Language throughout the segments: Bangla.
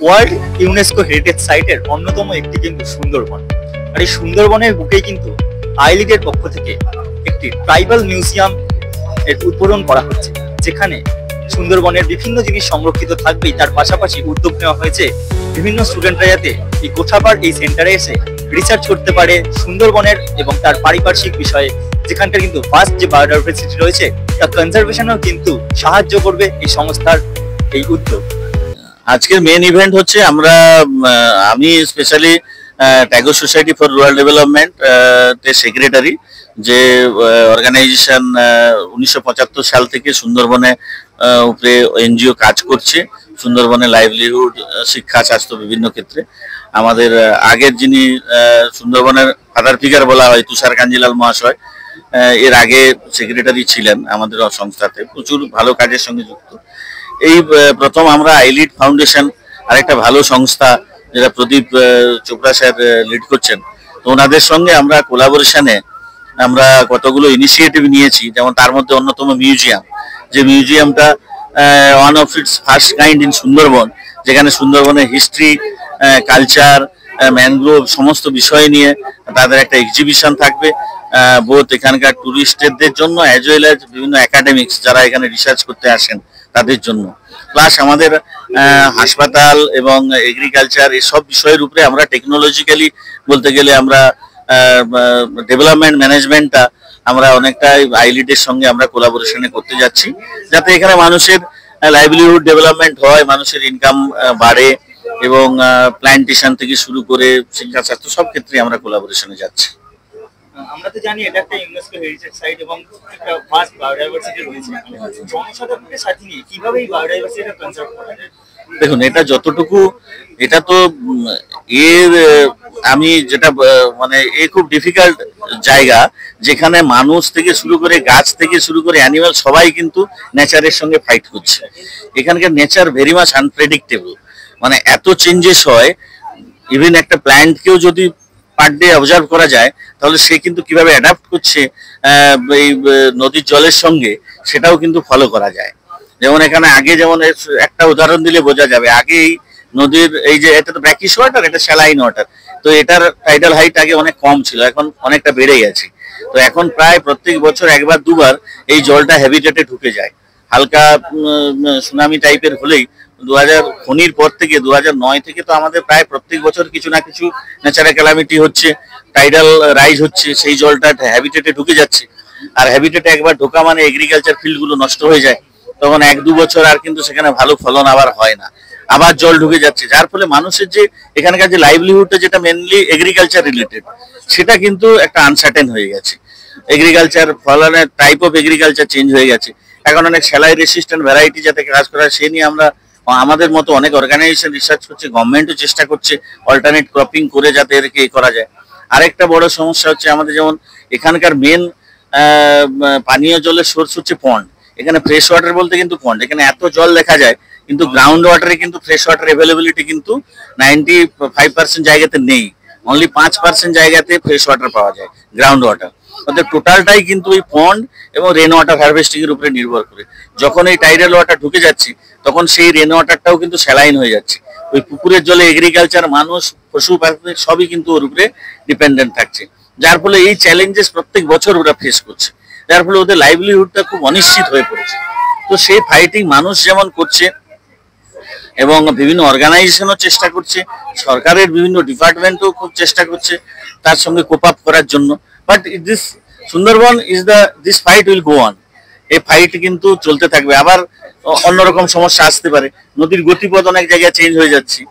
ওয়ার্ল্ড ইউনেস্কো হেরিটেজ সাইটের অন্যতম একটি কিন্তু সুন্দরবন। আর এই সুন্দরবনের বুকেই কিন্তু আই লিগের পক্ষ থেকে একটি ট্রাইবাল মিউজিয়াম এর উদ্বোধন করা হচ্ছে, যেখানে সুন্দরবনের বিভিন্ন জিনিস সংরক্ষিত থাকবেই, তার পাশাপাশি উদ্যোগ নেওয়া হয়েছে বিভিন্ন স্টুডেন্টরা যাতে এই গোঠাবার এই সেন্টারে এসে রিসার্চ করতে পারে সুন্দরবনের এবং তার পারিপার্শ্বিক বিষয়ে, যেখানকার কিন্তু ফার্স্ট যে বায়োডাইভার্সিটি রয়েছে তার কনজারভেশনেও কিন্তু সাহায্য করবে এই সংস্থার এই উদ্যোগ। আজকের মেন ইভেন্ট হচ্ছে আমি specially Tagore society for rural development এর সেক্রেটারি, যে অর্গানাইজেশন 1975 সাল থেকে সুন্দরবনে উপরে এনজিও কাজ করছে, সুন্দরবনে লাইভলিহুড, শিক্ষা, স্বাস্থ্য বিভিন্ন ক্ষেত্রে। আমাদের আগের যিনি সুন্দরবনের ফাদার ফিগার বলা হয় তুষার কাঞ্জিলাল মহাশয়, এর আগে সেক্রেটারি ছিলেন আমাদের সংস্থাতে, প্রচুর ভালো কাজের সঙ্গে যুক্ত। এই প্রথম আমরা আইলিড ফাউন্ডেশন আরেকটা ভালো সংস্থা যেটা প্রদীপ চোপড়া স্যার লিড করছেন, তো ওনাদের সঙ্গে আমরা কোলাবোরেশনে আমরা কতগুলো ইনিশিয়েটিভ নিয়েছি। যেমন তার মধ্যে অন্যতম মিউজিয়াম, যে মিউজিয়ামটা one of its first kind in Sundarban, যেখানে সুন্দরবনের হিস্ট্রি, কালচার, ম্যানগ্রোভ সমস্ত বিষয় নিয়ে তাদের একটা এক্সিবিশন থাকবে, বোথ এখানকার টুরিস্টদের জন্য অ্যাজ ওয়েল অ্যাজ বিভিন্ন একাডেমিক্স যারা এখানে রিসার্চ করতে আসেন তাদের জন্য। প্লাস আমাদের হাসপাতাল এবং এগ্রিকালচার এসব বিষয়ের উপরে আমরা টেকনোলজিক্যালি বলতে গেলে আমরা ডেভেলপমেন্ট ম্যানেজমেন্টটা আমরা অনেকটাই আইলিডের সঙ্গে আমরা কোলাবোরেশনে করতে যাচ্ছি, যাতে এখানে মানুষের লাইভলিহুড ডেভেলপমেন্ট হয়, মানুষের ইনকাম বাড়ে এবং প্ল্যান্টেশন থেকে শুরু করে শিক্ষা, স্বাস্থ্য সব ক্ষেত্রে আমরা কোলাবোরেশনে যাচ্ছি। আমরা তো জানি এটা একটা ইউনেস্কো হেরিটেজ সাইট এবং একটা ফার্স্ট বায়োডাইভার্সিটি রয়েছে, জনসাধারণকে সাথে নিয়ে কিভাবে এই বায়োডাইভার্সিটিটা কনজার্ভ করা যায়? দেখুন, এটা যতটুকু, এটা তো এর আমি যেটা মানে খুব ডিফিকাল্ট জায়গা, যেখানে মানুষ থেকে শুরু করে গাছ থেকে শুরু করে অ্যানিমাল সবাই কিন্তু নেচারের সঙ্গে ফাইট করছে। এখানকার নেচার ভেরি মাচ আনপ্রেডিক্টেবল, মানে এত চেঞ্জেস হয়। ইভেন একটা প্ল্যান্টকেও যদি পার ডে অবজার্ভ করা যায়, তাহলে সে কিন্তু কিভাবে অ্যাডাপ্ট করছে এই নদীর জলের সঙ্গে, সেটাও কিন্তু ফলো করা যায়। যেমন এখানে আগে, যেমন একটা উদাহরণ দিলে বোঝা যাবে, আগে এই নদীর এই যে এটা তো ব্র্যাকিশ ওয়াটার, এটা স্যালাইন ওয়াটার, তো এটার টাইডাল হাইট আগে অনেক কম ছিল, এখন অনেকটা বেড়ে গেছে। তো এখন প্রায় প্রত্যেক বছর একবার দুবার এই জলটা হ্যাবিটেটে ঢুকে যায়। হালকা সুনামি টাইপের হলেই 2000 খনির পর থেকে 2009 থেকে তো আমাদের প্রায় প্রত্যেক বছর কিছু না কিছু ন্যাচারাল ক্যালামিটি হচ্ছে, টাইডাল রাইজ হচ্ছে, সেই জলটা হ্যাবিটেটে ঢুকে যাচ্ছে। আর হ্যাবিটেটে একবার ঢোকা মানে এগ্রিকালচার ফিল্ডগুলো নষ্ট হয়ে যায়, তখন 1-2 বছর আর কিন্তু সেখানে ভালো ফলন আবার হয় না, আবার জল ঢুকে যাচ্ছে। যার ফলে মানুষের যে এখানকার যে লাইভলিহুডটা, যেটা মেনলি এগ্রিকালচার রিলেটেড, সেটা কিন্তু একটা আনসার্টেন হয়ে গেছে। এগ্রিকালচার ফলনের টাইপ অফ এগ্রিকালচার চেঞ্জ হয়ে গেছে। এখন অনেক স্যালাই রেসিস্ট্যান্ট ভ্যারাইটি যাতে কাজ করা, সে নিয়ে আমরা আমাদের মতো অনেক অর্গানাইজেশন রিসার্চ করছে, গভর্নমেন্টও চেষ্টা করছে অল্টারনেট ক্রপিং করে যাতে এরকে করা যায়। আরেকটা বড় সমস্যা হচ্ছে আমাদের, যেমন এখানকার মেন পানীয় জলের সোর্স হচ্ছে পন্ড। এখানে ফ্রেশ ওয়াটার বলতে কিন্তু পন্ড, এখানে এত জল দেখা যায়, কিন্তু গ্রাউন্ড ওয়াটারে কিন্তু ফ্রেশ ওয়াটার অ্যাভেলেবিলিটি কিন্তু 95% জায়গাতে নেই। অনলি 5% জায়গাতে ফ্রেশ ওয়াটার পাওয়া যায়, গ্রাউন্ড ওয়াটার। ওদের টোটালটাই কিন্তু ওই পন্ড এবং রেন ওয়াটার হারভেস্টিং এর উপরে নির্ভর করে। যখন এই টাইডাল ওয়াটার ঢুকে যাচ্ছে, তখন সেই রেন ওয়াটারটাও কিন্তু স্যালাইন হয়ে যাচ্ছে। ওই পুকুরের জলে এগ্রিকালচার, মানুষ, পশু পাখি সবই কিন্তু ওর উপরে ডিপেন্ডেন্ট থাকছে। যার ফলে এই চ্যালেঞ্জেস প্রত্যেক বছর ওরা ফেস করছে, যার ফলে ওদের লাইভলিহুডটা খুব অনিশ্চিত হয়ে পড়েছে। তো সেই ফাইটিং মানুষ যেমন করছে এবং বিভিন্ন অর্গানাইজেশনও চেষ্টা করছে, সরকারের বিভিন্ন ডিপার্টমেন্টও খুব চেষ্টা করছে তার সঙ্গে কোপ আপ করার জন্য। But this Sundarban this fight will go on. এই ফাইট কিন্তু চলতে থাকবে। আবার অন্যরকম সমস্যা আসতে পারে, নদীর গতিপথ অনেক জায়গায় চেঞ্জ হয়ে যাচ্ছে,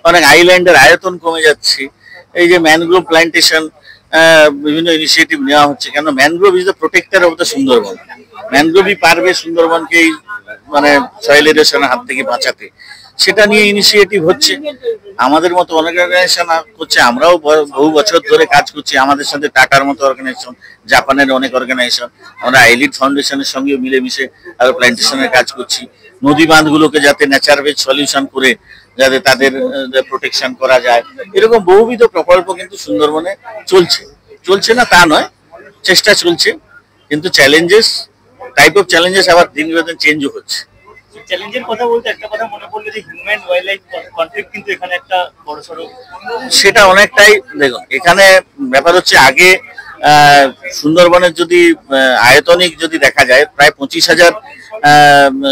অনেক আইল্যান্ডের আয়তন কমে যাচ্ছে। এই যে ম্যানগ্রোভ প্ল্যান্টেশন, বিভিন্ন ইনিশিয়েটিভ নেওয়া হচ্ছে, কেন mangrove is the protector of the Sundarban. ম্যানগ্রোভই পারবে সুন্দরবনকে এই মানে সয়েল এরোশনের হাত থেকে বাঁচাতে। সেটা নিয়ে ইনিশিয়েটিভ হচ্ছে, আমাদের মতো অনেক অর্গানাইজেশন করছে, আমরাও বহু বছর ধরে কাজ করছি। আমাদের সাথে টাটার মতো অর্গানাইজেশন, জাপানের অনেক অর্গানাইজেশন, আমরা আইলিড ফাউন্ডেশনের সঙ্গে মিলেমিশে আরো প্ল্যান্টেশনের কাজ করছি। নদী বাঁধগুলোকে যাতে নেচার বেজ সলিউশন করে যাতে তাদের প্রোটেকশন করা যায়, এরকম বহুবিধ প্রকল্প কিন্তু সুন্দরবনে চলছে না তা নয়, চেষ্টা চলছে। কিন্তু চ্যালেঞ্জেস, টাইপ অফ চ্যালেঞ্জেস আবার দিন দিন চেঞ্জও হচ্ছে। চ্যালেঞ্জের কথা বলতে একটা কথা মনে পড়লো যে হিউম্যান ওয়াইল্ড লাইফ কনফ্লিক্ট কিন্তু এখানে একটা বড়সড়। সেটা অনেকটাই দেখুন, এখানে ব্যাপার হচ্ছে আগে সুন্দরবনের যদি আয়তনিক যদি দেখা যায় প্রায় 25,000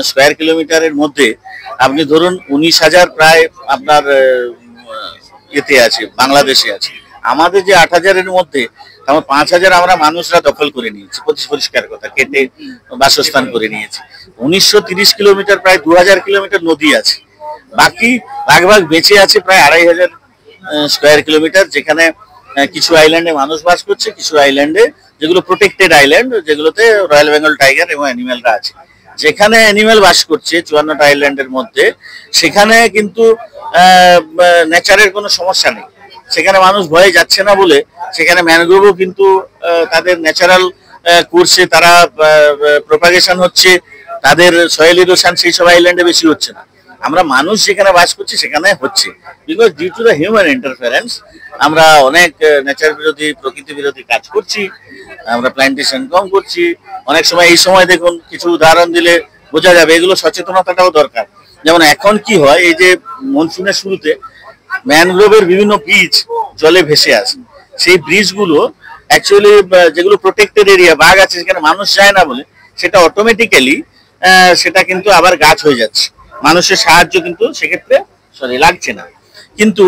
স্কোয়ার কিলোমিটারের মধ্যে আপনি ধরুন 19,000 প্রায় আপনার এতে আছে, বাংলাদেশে আছে। আমাদের যে 8,000-এর মধ্যে 5,000 আমরা মানুষরা দখল করে নিয়েছি, পরিষ্কার কথা, কেটে বাসস্থান করে নিয়েছি। 1930 কিলোমিটার প্রায় 2,000 কিলোমিটার নদী আছে, বাকি ভাগ বেঁচে আছে প্রায় 2,500 স্কোয়ার কিলোমিটার, যেখানে কিছু আইল্যান্ডে মানুষ বাস করছে, কিছু আইল্যান্ডে যেগুলো প্রোটেক্টেড আইল্যান্ড, যেগুলোতে রয়্যাল বেঙ্গল টাইগার এবং অ্যানিমেলরা আছে। যেখানে অ্যানিমেল বাস করছে 54টা আইল্যান্ডের মধ্যে, সেখানে কিন্তু নেচারের কোনো সমস্যা নেই, সেখানে মানুষ ভয়ে যাচ্ছে না বলে সেখানে ম্যানগ্রোভও কিন্তু তাদের ন্যাচারাল কোর্সে তারা প্রোপাগেশন হচ্ছে, তাদের সয়েল ইরোশন সেই সব আইল্যান্ডে বেশি হচ্ছে না। আমরা মানুষ যেখানে বাস করছি সেখানে হচ্ছে, because due to the human interference আমরা অনেক নেচার বিরোধী, প্রকৃতি বিরোধী কাজ করছি, আমরা প্ল্যান্টেশন কম করছি। অনেক সময় এই সময় দেখুন, কিছু উদাহরণ দিলে বোঝা যাবে, এগুলো সচেতনতাটাও দরকার। যেমন এখন কি হয়, এই যে মনসুনের শুরুতে ম্যানগ্রোভের বিভিন্ন ব্রিজ জলে ভেসে আসে, সেই ব্রিজগুলো অ্যাকচুয়ালি যেগুলো প্রোটেক্টেড এরিয়া, বাঘ আছে সেখানে মানুষ যায় না বলে সেটা অটোমেটিক্যালি সেটা কিন্তু আবার গাছ হয়ে যাচ্ছে, মানুষের সাহায্য কিন্তু সেক্ষেত্রে লাগছে না। কিন্তু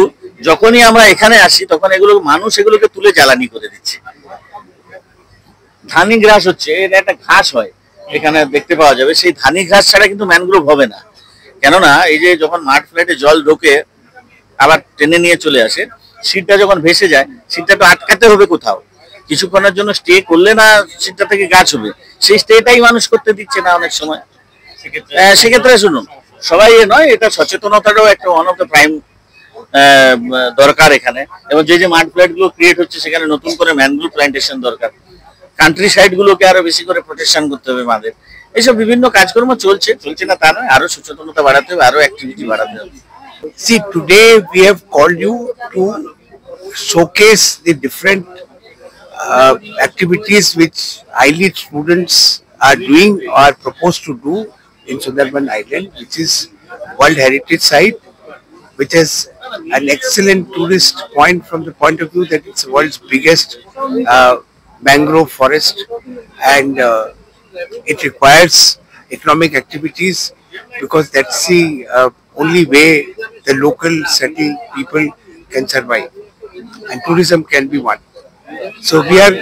যখনই আমরা এখানে আসি তখন এগুলো মানুষ এগুলোকে তুলে জ্বালানি করে দিচ্ছে। ধানি ঘাস হচ্ছে, এটা একটা ঘাস হয় এখানে দেখতে পাওয়া যাবে, সেই ধানি ঘাস ছাড়া কিন্তু ম্যানগ্রোভ হবে না। কেননা এই যে যখন মাঠ ফ্ল্যাটে জল ঢোকে আবার টেনে নিয়ে চলে আসে, সিটটা যখন ভেসে যায়, সিটটা তো আটকাতে হবে কোথাও, কিছুক্ষণের জন্য স্টে করলে না সিটটা থেকে গাছ হবে, সেই স্টেটাই মানুষ করতে দিচ্ছে না অনেক সময়। সেক্ষেত্রে শুনুন, সবাই নয়, এটা সচেতনতাটাও একটা ওয়ান অফ দ্য প্রাইম দরকার এখানে। এবং যে যে মাঠ ফ্ল্যাট গুলো ক্রিয়েট হচ্ছে সেখানে নতুন করে ম্যানগ্রোভ প্ল্যান্টেশন দরকার, কান্ট্রি সাইড গুলোকে আরো বেশি করে প্রোটেকশন করতে হবে আমাদের। এইসব বিভিন্ন কাজকর্ম চলছে না তা নয়, আরো সচেতনতা বাড়াতে হবে, আরো অ্যাক্টিভিটি বাড়াতে হবে। See, today we have called you to showcase the different activities which ILEED students are doing or proposed to do in Sundarban Island, which is World Heritage Site, which is an excellent tourist point from the point of view that it's the world's biggest mangrove forest, and it requires economic activities because that's the only way the local settled people can survive, and tourism can be one. So we are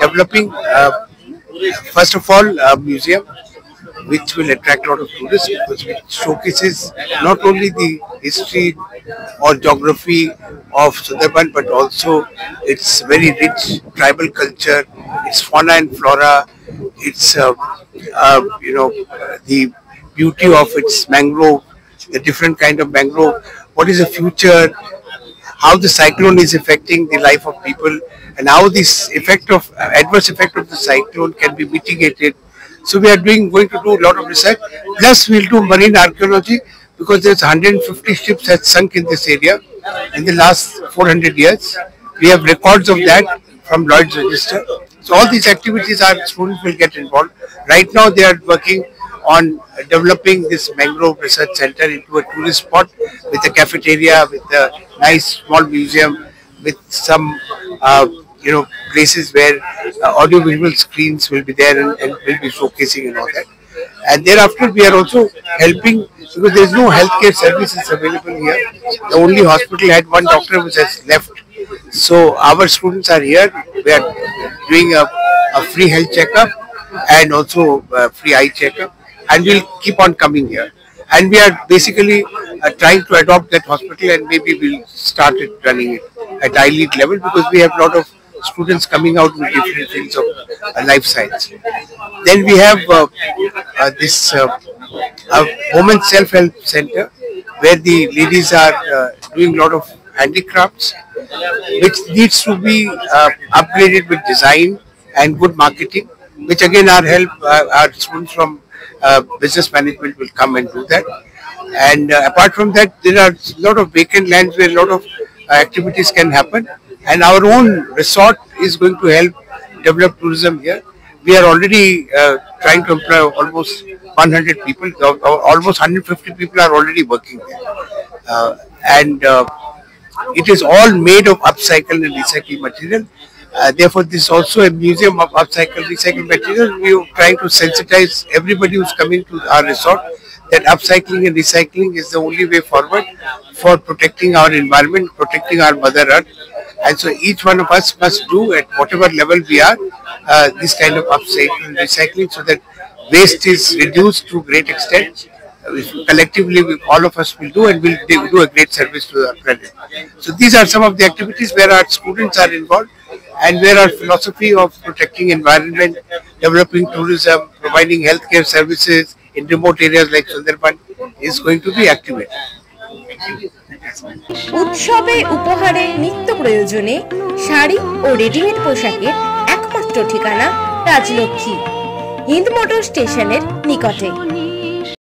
developing first of all a museum which will attract a lot of tourists because it showcases not only the history or geography of Sundarban but also its very rich tribal culture, its fauna and flora, its the beauty of its mangrove, the different kind of mangrove, what is the future, how the cyclone is affecting the life of people, and how this adverse effect of the cyclone can be mitigated. So we are going to do a lot of research. Plus we'll do marine archaeology because there's 150 ships that sunk in this area in the last 400 years. We have records of that from Lloyd's Register. So all these activities our students will get involved. Right now they are working on developing this mangrove research center into a tourist spot with a cafeteria, with a nice small museum, with some places where audio-visual screens will be there and will be showcasing and all that. And thereafter we are also helping because there is no healthcare services available here. The only hospital had one doctor which has left. So our students are here. We are doing a free health checkup and also free eye checkup, and we'll keep on coming here. And we are basically trying to adopt that hospital, and maybe we'll start it running it at ILEED level because we have a lot of students coming out with different fields of life science. Then we have this women's self-help center where the ladies are doing a lot of handicrafts, which needs to be upgraded with design and good marketing, which again our students from business management will come and do that. And apart from that, there are a lot of vacant lands where a lot of activities can happen, and our own resort is going to help develop tourism here. We are already trying to employ almost 100 people, almost 150 people are already working there. And it is all made of upcycled and recycled material. Therefore, this is also a museum of upcycled, recycled material. We are trying to sensitize everybody who's coming to our resort that upcycling and recycling is the only way forward for protecting our environment, protecting our Mother Earth. And so each one of us must do at whatever level we are this kind of upcycling and recycling so that waste is reduced to a great extent. Collectively, all of us will do and will do a great service to the planet. So these are some of the activities where our students are involved and where our philosophy of protecting environment, developing tourism, providing healthcare services in remote areas like Sundarban is going to be activated. উৎসবে উপহারে নিত্য প্রয়োজনে শাড়ি ও রেডিমেড পোশাকের একমাত্র ঠিকানা রাজলক্ষ্মী হিন্দ মোটর স্টেশনের নিকটে।